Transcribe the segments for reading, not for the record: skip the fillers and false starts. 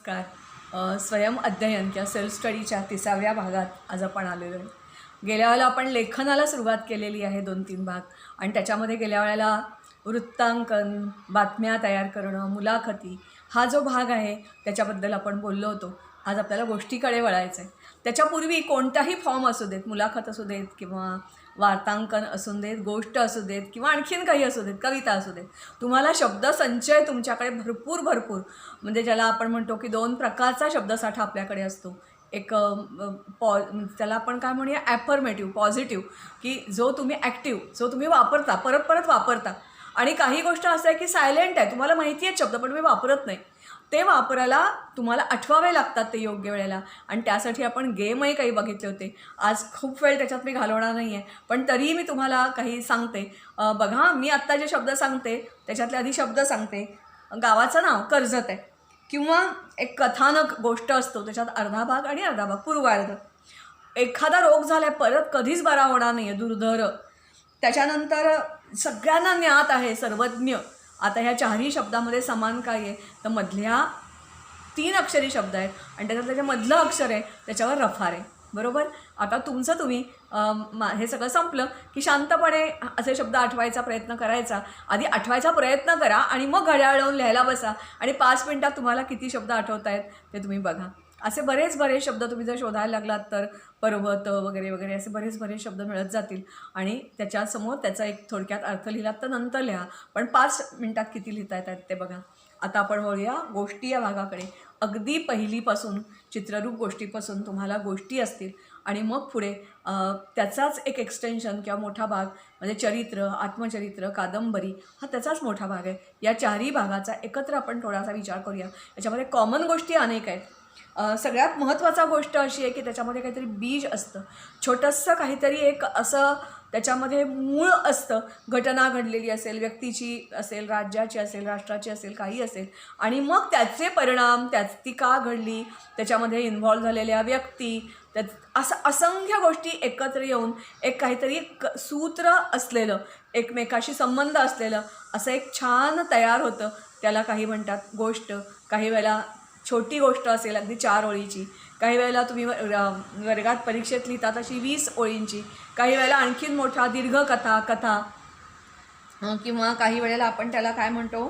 नमस्कार. स्वयं अध्ययन किंवा सेल्फ स्टडीच्या 30व्या भागात आज आपण आलेलो आहे. गेल्या वेळेला आपण लेखनाला सुरुवात केलेली आहे 2-3 भाग आणि त्याच्यामध्ये गेल्या वेळेला वृत्तांकन, बातम्या तयार करणं, मुलाखती हा जो भाग आहे त्याच्याबद्दल आपण बोललो होतो. आज आपल्याला गोष्टीकडे वळायचं आहे. त्याच्यापूर्वी कोणताही फॉर्म असू देत, मुलाखत असू देत किंवा वार्तांकन असू देत, गोष्ट असू देत किंवा आणखीन काही असू देत, कविता असू देत, तुम्हाला शब्दसंचय तुमच्याकडे भरपूर म्हणजे ज्याला आपण म्हणतो की 2 प्रकारचा शब्दसाठा आपल्याकडे असतो. एक त्याला आपण काय म्हणूया ॲफर्मेटिव्ह, पॉझिटिव्ह, की जो तुम्ही ॲक्टिव्ह, जो तुम्ही वापरता, परत परत वापरता. आणि काही गोष्ट असं आहे की सायलेंट आहे, तुम्हाला माहिती आहे शब्द पण तुम्ही वापरत नाही. ते वापरायला तुम्हाला आठवावे लागतात ते योग्य वेळेला. आणि त्यासाठी आपण गेमही काही बघितले होते. आज खूप वेळ त्याच्यात मी घालवणार नाही आहे, पण तरीही मी तुम्हाला काही सांगते. बघा, मी आत्ता जे शब्द सांगते त्याच्यातले आधी शब्द सांगते. गावाचं नाव कर्जत आहे, किंवा एक कथानक गोष्ट असतो, त्याच्यात अर्धा भाग आणि अर्धा भाग पूर्वार्ध. एखादा रोग झाला आहे, परत कधीच बरा होणार नाही आहे, दुर्धर. त्याच्यानंतर सगळ्यांना ज्ञात आहे, सर्वज्ञ. आता ह्या 4ही शब्दामध्ये समान काय आहे तर मधल्या 3 अक्षरी शब्द आहेत आणि त्याच्या मधलं अक्षर आहे त्याच्यावर रफार आहे, बरोबर. आता तुमचं तुम्ही हे सगळं संपलं की शांतपणे असे शब्द आठवायचा प्रयत्न करायचा. आधी आठवायचा प्रयत्न करा आणि मग घड्याळ लावून लिहायला बसा आणि 5 मिनिटात तुम्हाला किती शब्द आठवत आहेत ते तुम्ही बघा. असे बरेच शब्द तुम्ही जर शोधायला लागलात तर पर्वत वगैरे वगैरे असे बरेच शब्द मिळत जातील आणि त्याच्यासमोर त्याचा एक थोडक्यात अर्थ लिहिलात तर नंतर लिहा, पण 5 मिनिटात किती लिहिता येतात ते बघा. आता आपण वळूया गोष्टी या भागाकडे. अगदी पहिलीपासून चित्ररूप गोष्टीपासून तुम्हाला गोष्टी असतील आणि मग पुढे त्याचाच एक एक्सटेन्शन किंवा मोठा भाग म्हणजे चरित्र, आत्मचरित्र, कादंबरी हा त्याचाच मोठा भाग आहे. या 4ही भागाचा एकत्र आपण थोडासा विचार करूया. याच्यामध्ये कॉमन गोष्टी अनेक आहेत. सगळ्यात महत्त्वाचा गोष्ट अशी आहे की त्याच्यामध्ये काहीतरी बीज असतं, छोटंसं काहीतरी एक असं त्याच्यामध्ये मूळ असतं. घटना घडलेली असेल, व्यक्तीची असेल, राज्याची असेल, राष्ट्राची असेल, काही असेल, आणि मग त्याचे परिणाम, ती का घडली, त्याच्यामध्ये इन्व्हॉल्व झालेल्या व्यक्ती, असं असंख्य गोष्टी एकत्र येऊन एक काहीतरी सूत्र असलेलं, एकमेकाशी संबंध असलेलं असं एक छान तयार होतं. त्याला काही म्हणतात गोष्ट. काही वेळेला छोटी गोष्ट असेल अगदी 4 ओळीची, काही वेळेला तुम्ही वर्गात परीक्षेत लिहितात अशी 20 ओळींची, काही वेळेला आणखीन मोठा दीर्घ कथा किंवा काही वेळेला आपण त्याला काय म्हणतो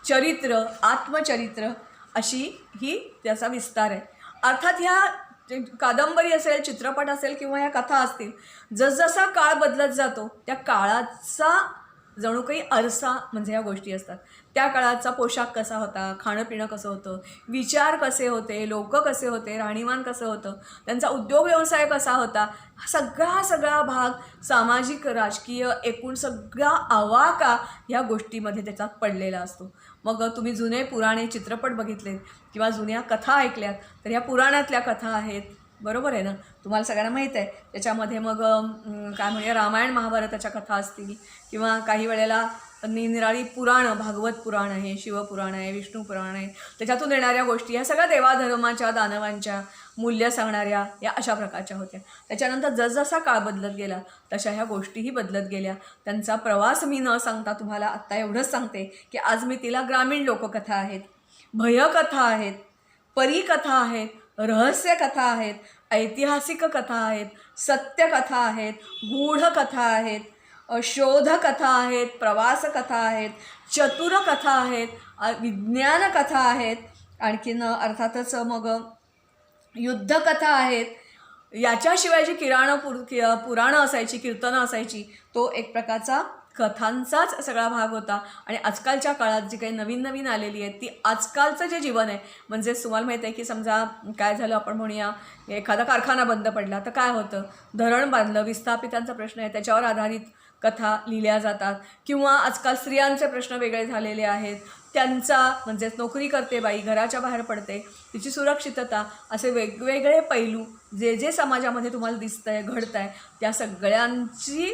चरित्र, आत्मचरित्र, अशी ही त्याचा विस्तार आहे. अर्थात ह्या कादंबरी असेल, चित्रपट असेल किंवा ह्या कथा असतील, जसजसा काळ बदलत जातो त्या काळाचा जणू काही आरसा म्हणजे ह्या गोष्टी असतात. त्या काळाचा पोशाख कसा होता, खाणं पिणं कसं होतं, विचार कसे होते, लोक कसे होते, राहणीमान कसं होतं, त्यांचा उद्योग व्यवसाय कसा होता, सगळा भाग सामाजिक, राजकीय, एकूण सगळा आवाका ह्या गोष्टीमध्ये त्याच्यात पडलेला असतो. मग तुम्ही जुने पुराणे चित्रपट बघितलेत किंवा जुन्या कथा ऐकल्यात तर ह्या पुराणातल्या कथा आहेत, बरोबर आहे ना. तुम्हाला सगळ्यांना माहीत आहे. त्याच्यामध्ये मग काय म्हणूया रामायण महाभारताच्या कथा असतील किंवा काही वेळेला निराळी पुराणं, भागवत पुराण आहे, शिवपुराण आहे, विष्णू पुराण आहे, त्याच्यातून येणाऱ्या गोष्टी ह्या सगळ्या देवाधर्माच्या, दानवांच्या, मूल्य सांगणाऱ्या या अशा प्रकारच्या होत्या. त्याच्यानंतर जसजसा काळ बदलत गेला तशा ह्या गोष्टीही बदलत गेल्या. त्यांचा प्रवास मी न सांगता तुम्हाला आत्ता एवढंच सांगते की आज मी तिला ग्रामीण लोककथा आहेत, भयकथा आहेत, परीकथा आहेत, रहस्यकथा आहेत, ऐतिहासिक कथा आहेत, सत्यकथा आहेत, गूढकथा आहेत, शोधकथा आहेत, प्रवासकथा आहेत, चतुरकथा आहेत, विज्ञानकथा आहेत, आणखीन अर्थातच मग युद्धकथा आहेत. याच्याशिवाय जी पुराणं असायची, कीर्तनं असायची, तो एक प्रकारचा कथांचाच सगळा भाग होता. आणि आजकालच्या काळात जी काही नवीन आलेली आहे ती आजकालचं जे जीवन आहे, म्हणजे तुम्हाला माहीत आहे की समजा काय झालं, आपण म्हणूया एखादा कारखाना बंद पडला तर काय होतं, धरण बांधलं, विस्थापितांचा प्रश्न आहे त्याच्यावर आधारित कथा लिहिल्या जातात. किंवा आजकाल स्त्रियांचे प्रश्न वेगळे झालेले आहेत, त्यांचा म्हणजेच नोकरी करते बाई, घराच्या बाहेर पडते, तिची सुरक्षितता, असे वेगवेगळे पैलू जे समाजामध्ये तुम्हाला दिसतं आहे, घडतं आहे, त्या सगळ्यांची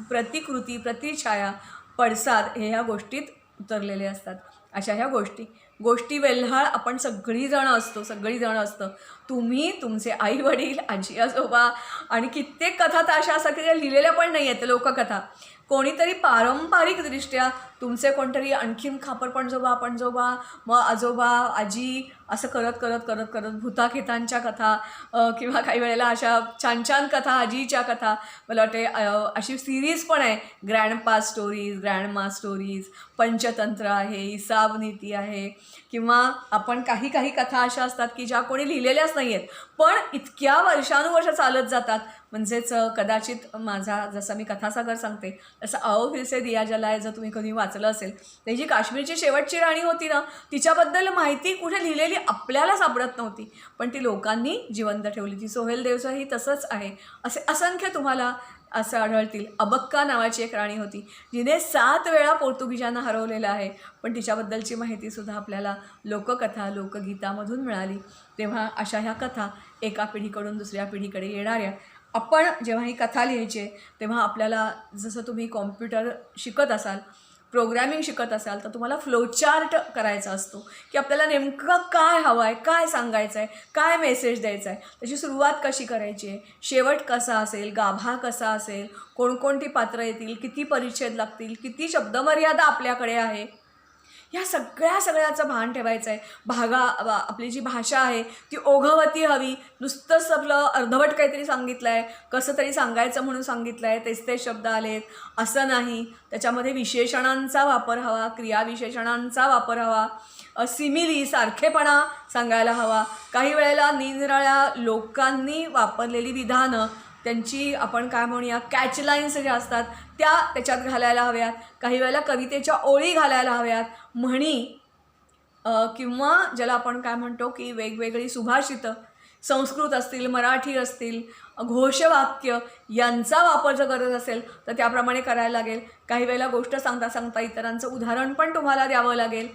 प्रतिकृती, प्रतिछाया, पडसाद हे ह्या गोष्टीत उतरलेले असतात. अशा ह्या गोष्टी वेल्हाळ आपण सगळीजणं असतं. तुम्ही, तुमचे आई वडील, आजी आजोबा आणि कित्येक कथा तर अशा असतात की त्या लिहिलेल्या पण नाही आहेत लोककथा. कोणीतरी पारंपरिकदृष्ट्या तुमचे कोणतरी आणखीन खापर पणजोबा मग आजोबा आजी असं करत करत करत करत भूताखेतांच्या कथा किंवा काही वेळेला अशा छान छान कथा आजीच्या कथा मला वाटते अशी सिरीज पण आहे grandpa stories grandma stories Panchatantra आहे हिसाब नीती आहे किंवा आपण काही काही कथा अशा असतात की ज्या कोणी लिहिलेल्याच नाही आहेत पण इतक्या वर्षानुवर्ष चालत जातात म्हणजेच कदाचित माझा जसं मी कथासागर सांगते तसं आओ फिर से दिया जलाय जर तुम्ही कधी वाचलं असेल तर जी काश्मीरची शेवटची राणी होती ना तिच्याबद्दल माहिती कुठे लिहिलेली आपल्याला सापडत नव्हती पण ती लोकांनी जिवंत ठेवली ती सोहेल देवचंही तसंच आहे असे असंख्य तुम्हाला असं आढळतील अबक्का नावाची एक राणी होती जिने 7 वेळा पोर्तुगीजांना हरवलेलं आहे पण तिच्याबद्दलची माहितीसुद्धा आपल्याला लोककथा लोकगीतामधून मिळाली तेव्हा अशा ह्या कथा एका पिढीकडून दुसऱ्या पिढीकडे येणाऱ्या आपण जेव्हा ही कथा लिहायची आहे तेव्हा आपल्याला जसं तुम्ही कॉम्प्युटर शिकत असाल प्रोग्रॅमिंग शिकत असाल तर तुम्हाला फ्लोचार्ट करायचा असतो की आपल्याला नेमकं काय हवं आहे काय सांगायचं आहे काय मेसेज द्यायचा आहे त्याची सुरुवात कशी करायची आहे शेवट कसा असेल गाभा कसा असेल कोणकोणती पात्रं येतील किती परिच्छेद लागतील किती शब्दमर्यादा आपल्याकडे आहे ह्या सगळ्याचं भान ठेवायचं आहे आपली जी भाषा आहे ती ओघवती हवी नुसतंच आपलं अर्धवट काहीतरी सांगितलं आहे कसं तरी सांगायचं म्हणून सांगितलं आहे तेच शब्द आलेत असं नाही त्याच्यामध्ये विशेषणांचा वापर हवा क्रियाविशेषणांचा वापर हवा सिमिली सारखेपणा सांगायला हवा काही वेळेला निरनिराळ्या लोकांनी वापरलेली विधानं त्यांची आपण काय म्हणूया कॅचलाईन्स ज्या असतात त्याच्यात घालायला हव्यात काही वेळेला कवितेच्या ओळी घालायला हव्यात म्हणी किंवा ज्याला आपण काय म्हणतो की वेगवेगळी सुभाषितं संस्कृत असतील मराठी असतील घोषवाक्य यांचा वापर जर गरज असेल तर त्याप्रमाणे करायला लागेल काही वेळेला गोष्ट सांगता सांगता इतरांचं उदाहरण पण तुम्हाला द्यावं लागेल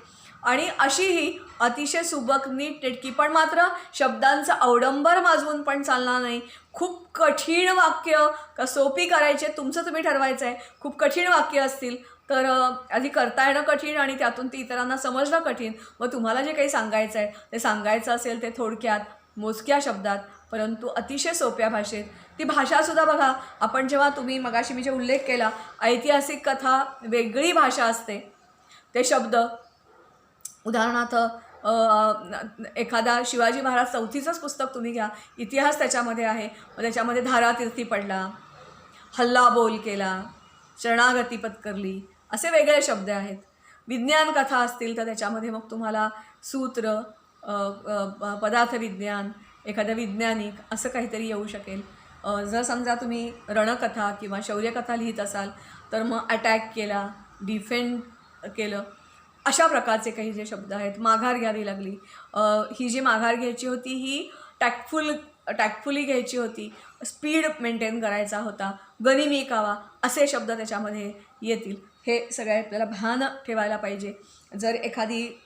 आणि अशी ही अतिशय सुबक नीट टिटकी पण मात्र शब्दांचं अवडंबर माजवून पण चालणार नाही खूप कठीण वाक्य का सोपी करायचे तुमचं तुम्ही ठरवायचं आहे खूप कठीण वाक्य असतील तर आधी करता येणं कठीण आणि त्यातून ती इतरांना समजणं कठीण व तुम्हाला जे काही सांगायचं आहे ते सांगायचं असेल ते थोडक्यात मोजक्या शब्दात परंतु अतिशय सोप्या भाषेत ती भाषासुद्धा बघा आपण जेव्हा तुम्ही मगाशी मी जे उल्लेख केला ऐतिहासिक कथा वेगळी भाषा असते ते शब्द उदाहरणार्थ एखादा शिवाजी महाराज चौथीचंच पुस्तक तुम्ही घ्या इतिहास त्याच्यामध्ये आहे मग त्याच्यामध्ये धारातीर्थी पडला हल्ला बोल केला शरणागती पत्करली असे वेगळे शब्द आहेत विज्ञान कथा असतील तर त्याच्यामध्ये मग तुम्हाला सूत्र पदार्थ विज्ञान एखादा वैज्ञानिक असं काहीतरी येऊ शकेल जर समजा तुम्ही रणकथा किंवा शौर्यकथा लिहित असाल तर मग अटॅक केला डिफेंड केलं अशा प्रकारचे काही जे शब्द आहेत माघार घ्यावी लागली ही जी माघार घ्यायची होती ही टॅक्टफुली घ्यायची होती स्पीड मेंटेन करायचा होता गनिमी कावा असे शब्द त्याच्यामध्ये येतील हे सगळे आपल्याला भान ठेवायला पाहिजे जर एखादी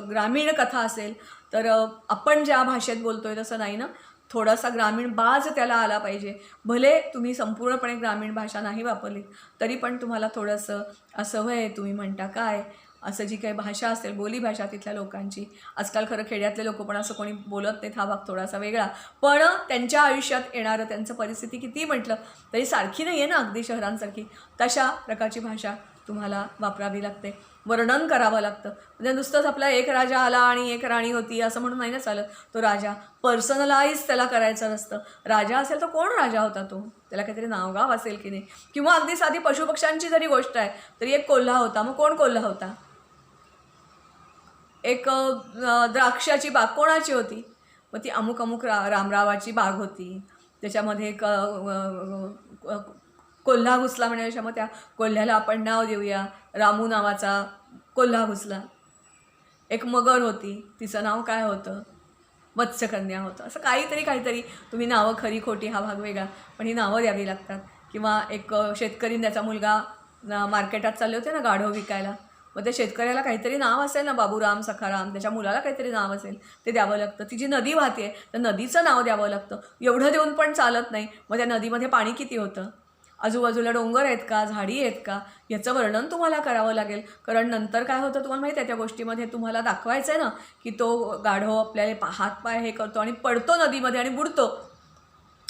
ग्रामीण कथा असेल तर आपण ज्या भाषेत बोलतो आहे तसं नाही ना थोडासा ग्रामीण बाज त्याला आला पाहिजे भले तुम्ही संपूर्णपणे ग्रामीण भाषा नाही वापरली तरी पण तुम्हाला थोडंसं असं होय तुम्ही म्हणता काय असं जी काही भाषा असेल बोलीभाषा तिथल्या लोकांची आजकाल खरं खेड्यातले लोक पण असं कोणी बोलत नाहीत हा भाग थोडासा वेगळा पण त्यांच्या आयुष्यात येणारं त्यांचं परिस्थिती किती म्हटलं तरी सारखी नाही आहे ना अगदी शहरांसारखी तशा प्रकारची भाषा तुम्हाला वापरावी लागते वर्णन करावं लागतं म्हणजे नुसतंच आपला एक राजा आला आणि एक राणी होती असं म्हणून नाही ना चालत तो राजा पर्सनलाइज त्याला करायचं नसतं राजा असेल तर कोण राजा होता तो त्याला काहीतरी नावगाव असेल की नाही किंवा अगदी साधी पशुपक्ष्यांची जरी गोष्ट आहे तरी एक कोल्हा होता मग कोण कोल्हा होता एक द्राक्षाची बाग कोणाची होती मग ती अमुक रामरावाची बाग होती त्याच्यामध्ये एक कोल्हा घुसला म्हणण्यापेक्षा मग त्या कोल्ह्याला आपण नाव देऊया रामू नावाचा कोल्हा घुसला एक मगर होती तिचं नाव काय होतं मत्स्यकन्या होतं असं काहीतरी तुम्ही नावं खरी खोटी हा भाग वेगळा पण ही नावं द्यावी लागतात किंवा एक शेतकरी त्याचा मुलगा मार्केटात चालले होते ना गाढव विकायला मग त्या शेतकऱ्याला काहीतरी नाव असेल ना बाबूराम सखाराम त्याच्या मुलाला काहीतरी नाव असेल ते द्यावं लागतं ती जी नदी वाहते त्या नदीचं नाव द्यावं लागतं एवढं देऊन पण चालत नाही मग त्या नदीमध्ये पाणी किती होतं आजूबाजूला डोंगर आहेत का झाडी आहेत का याचं वर्णन तुम्हाला करावं लागेल कारण नंतर काय होतं तुम्हाला माहिती आहे त्या गोष्टीमध्ये तुम्हाला दाखवायचं आहे ना की तो गाढव आपल्याला हातपाय हे करतो आणि पडतो नदीमध्ये आणि बुडतो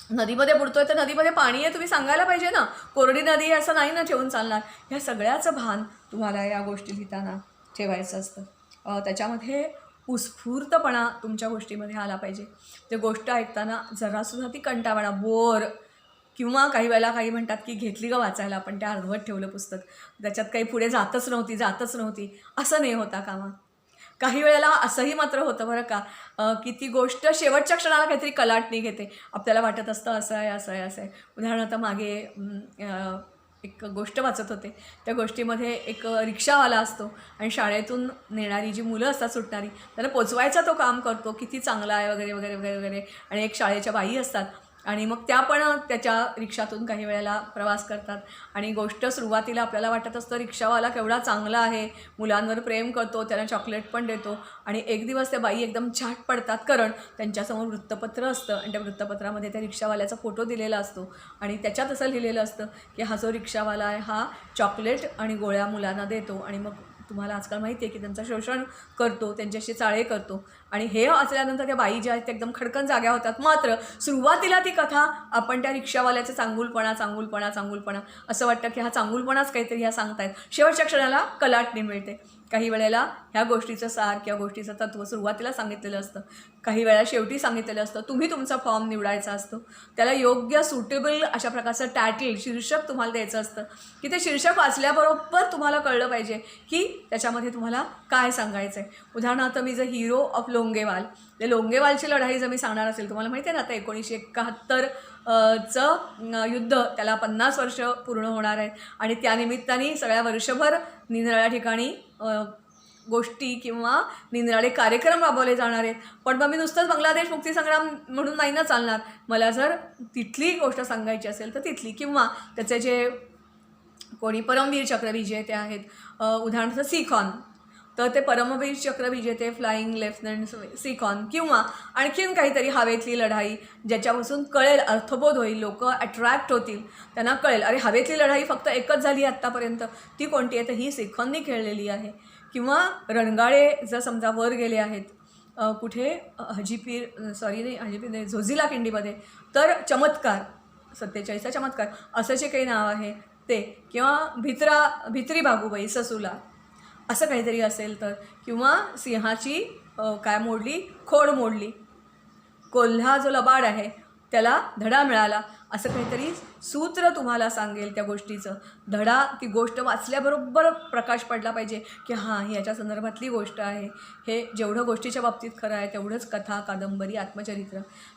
नदीमध्ये बुडतोय तर नदीमध्ये पाणी आहे तुम्ही सांगायला पाहिजे ना, कोरडी नदी आहे असं नाही ना ठेवून चालणार. ह्या सगळ्याचं भान तुम्हाला या गोष्टी लिहिताना ठेवायचं असतं. त्याच्यामध्ये उत्स्फूर्तपणा तुमच्या गोष्टीमध्ये आला पाहिजे. ते गोष्ट ऐकताना जरासुद्धा ती कंटाळवाणा, बोर किंवा काही वेळेला काही म्हणतात की घेतली का वाचायला, पण त्या अर्धवट ठेवलं पुस्तक, त्याच्यात काही पुढे जातच नव्हती असं नाही होता कामा. काही वेळेला असंही मात्र होतं बरं का, की ती गोष्ट शेवटच्या क्षणाला काहीतरी कलाटणी घेते. आपल्याला वाटत असतं असं आहे. उदाहरणार्थ मागे एक गोष्ट वाचत होते. त्या गोष्टीमध्ये एक रिक्षावाला असतो आणि शाळेतून नेणारी जी मुलं असतात सुटणारी, त्यांना पोचवायचा तो काम करतो, किती चांगला आहे वगैरे वगैरे वगैरे वगैरे. आणि एक शाळेच्या बाई असतात आणि मग त्या पण त्याच्या रिक्षातून काही वेळेला प्रवास करतात. आणि गोष्ट सुरुवातीला आपल्याला वाटत असतं रिक्षावाला केवढा चांगला आहे, मुलांवर प्रेम करतो, त्यांना चॉकलेट पण देतो. आणि एक दिवस त्या बाई एकदम छाट पडतात, कारण त्यांच्यासमोर वृत्तपत्र असतं आणि त्या वृत्तपत्रामध्ये त्या रिक्षावाल्याचा फोटो दिलेला असतो. आणि त्याच्यात असं लिहिलेलं असतं की हा जो रिक्षावाला आहे हा चॉकलेट आणि गोळ्या मुलांना देतो आणि मग तुम्हाला आजकाल माहिती आहे की त्यांचं शोषण करतो, त्यांच्याशी चाळे करतो. आणि हे वाचल्यानंतर त्या बाई ज्या आहेत त्या एकदम खडकन जाग्या होतात. मात्र सुरुवातीला ती कथा आपण त्या रिक्षावाल्याचं चांगुलपणा असं वाटतं की हा चांगुलपणाच काहीतरी ह्या सांगतायत. शेवटच्या क्षणाला कलाटणी मिळते. काही वेळेला ह्या गोष्टीचं सार किंवा गोष्टीचं तत्त्व सुरुवातीला सांगितलेलं असतं, काही वेळा शेवटी सांगितलेलं असतं. तुम्ही तुमचा फॉर्म निवडायचा असतो, त्याला योग्य सुटेबल अशा प्रकारचं टायटल शीर्षक तुम्हाला द्यायचं असतं की ते शीर्षक वाचल्याबरोबर तुम्हाला कळलं पाहिजे की त्याच्यामध्ये तुम्हाला काय सांगायचं आहे. उदाहरणार्थ मी जर हिरो ऑफ लोंगेवाल, ते लोंगेवालची लढाई जर मी सांगणार असेल, तुम्हाला माहिती आहे ना आता 1971 चं युद्ध, त्याला 50 वर्ष पूर्ण होणार आहेत आणि त्यानिमित्ताने सगळ्या वर्षभर निरनिराळ्या ठिकाणी गोष्टी किंवा निरनिराळे कार्यक्रम राबवले जाणार आहेत. पण मग मी नुसतंच बांगलादेश मुक्तीसंग्राम म्हणून नाही ना चालणार. मला जर तिथली गोष्ट सांगायची असेल तर तिथली, किंवा त्याचे जे कोणी परमवीर चक्र विजेते आहेत, उदाहरणार्थ सिखॉन, तर ते परमवीर चक्र विजेते फ्लाईंग लेफ्टनंट सिखॉन, किंवा आणखीन काहीतरी हवेतली लढाई ज्याच्यापासून कळेल, अर्थबोध होईल, लोक अट्रॅक्ट होतील, त्यांना कळेल अरे हवेतली लढाई फक्त एकच झाली आत्तापर्यंत, ती कोणती आहे तर ही सिखॉननी खेळलेली आहे. किंवा रणगाडे जर समजा वर गेले आहेत कुठे हजीपीर नाही, झोझिला खिंडीमध्ये, तर चमत्कार 47चा चमत्कार असं जे काही नाव आहे ते, किंवा भित्री बागूबाई ससूला असं काहीतरी असेल तर, किंवा सिंहाची खोड मोडली, कोल्हा जो लबाड आहे त्याला धडा मिळाला, असं काहीतरी सूत्र तुम्हाला सांगेल त्या गोष्टीचं. धडा, ती गोष्ट वाचल्याबरोबर प्रकाश पडला पाहिजे की हां ही याच्या संदर्भातली गोष्ट आहे. हे जेवढं गोष्टीच्या बाबतीत खरं आहे तेवढंच कथा, कादंबरी,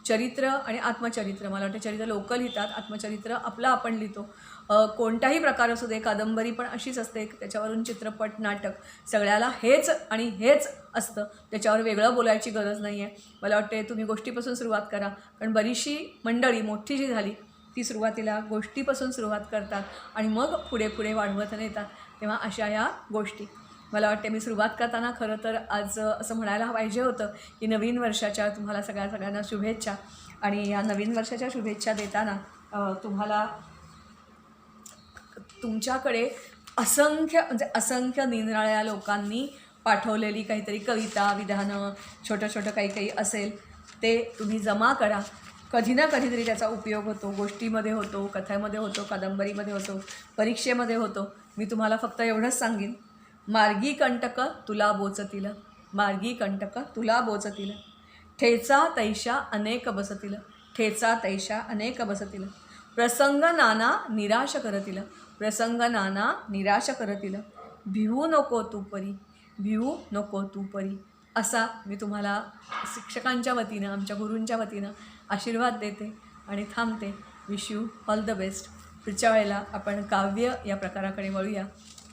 चरित्र आणि आत्मचरित्र, मला वाटतं चरित्र लोक लिहितात, आत्मचरित्र आपलं आपण लिहितो. कोणताही प्रकार असू दे, कादंबरी पण अशीच असते, त्याच्यावरून चित्रपट, नाटक, सगळ्याला हेच आणि हेच असतं, त्याच्यावर वेगळं बोलायची गरज नाही आहे. मला वाटते तुम्ही गोष्टीपासून सुरुवात करा, कारण बरीचशी मंडळी मोठी जी झाली ती सुरुवातीला गोष्टीपासून सुरुवात करतात आणि मग पुढे पुढे वाढवत नेतात. तेव्हा अशा ह्या गोष्टी मला वाटते मी सुरुवात करताना खरं तर आज असं म्हणायला पाहिजे होतं की नवीन वर्षाच्या तुम्हाला सगळ्यांना शुभेच्छा. आणि या नवीन वर्षाच्या शुभेच्छा देताना तुम्हाला तुमच्याकडे असंख्य निरनिराळ्या लोकांनी पाठवलेली काहीतरी कविता, विधानं, छोटं काही असेल ते तुम्ही जमा करा. कधी ना कधीतरी त्याचा उपयोग होतो, गोष्टीमध्ये होतो, कथेमध्ये होतो, कादंबरीमध्ये होतो, परीक्षेमध्ये होतो. मी तुम्हाला फक्त एवढंच सांगेन, मार्गी कंटक तुला बोचतील, ठेचा तैशा अनेक बसतील, प्रसंग नाना निराश करतील, भिवू नको तू परी. असा मी तुम्हाला शिक्षकांच्या वतीनं, आमच्या गुरूंच्या वतीनं आशीर्वाद देते आणि थांबते. Wish you all the best. पुढच्या वेळेला आपण काव्य या प्रकाराकडे वळूया.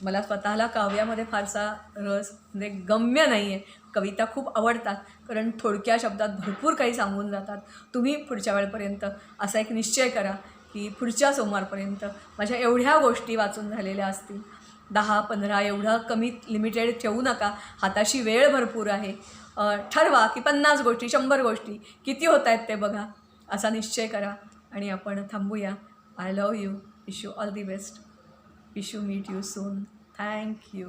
मला स्वतःला काव्यामध्ये फारसा रस म्हणजे गम्य नाही आहे. कविता खूप आवडतात, कारण थोडक्या शब्दात भरपूर काही सांगून जातात. तुम्ही पुढच्या वेळेपर्यंत असा एक निश्चय करा की पुढच्या सोमवारपर्यंत माझ्या एवढ्या गोष्टी वाचून झालेल्या असतील. 10-15 एवढं कमी लिमिटेड ठेवू नका. हाताशी वेळ भरपूर आहे. ठरवा की 50 गोष्टी, 100 गोष्टी किती होत आहेत ते बघा. असा निश्चय करा आणि आपण थांबूया. I love you. Wish you all the best. Wish you meet you soon. Thank you.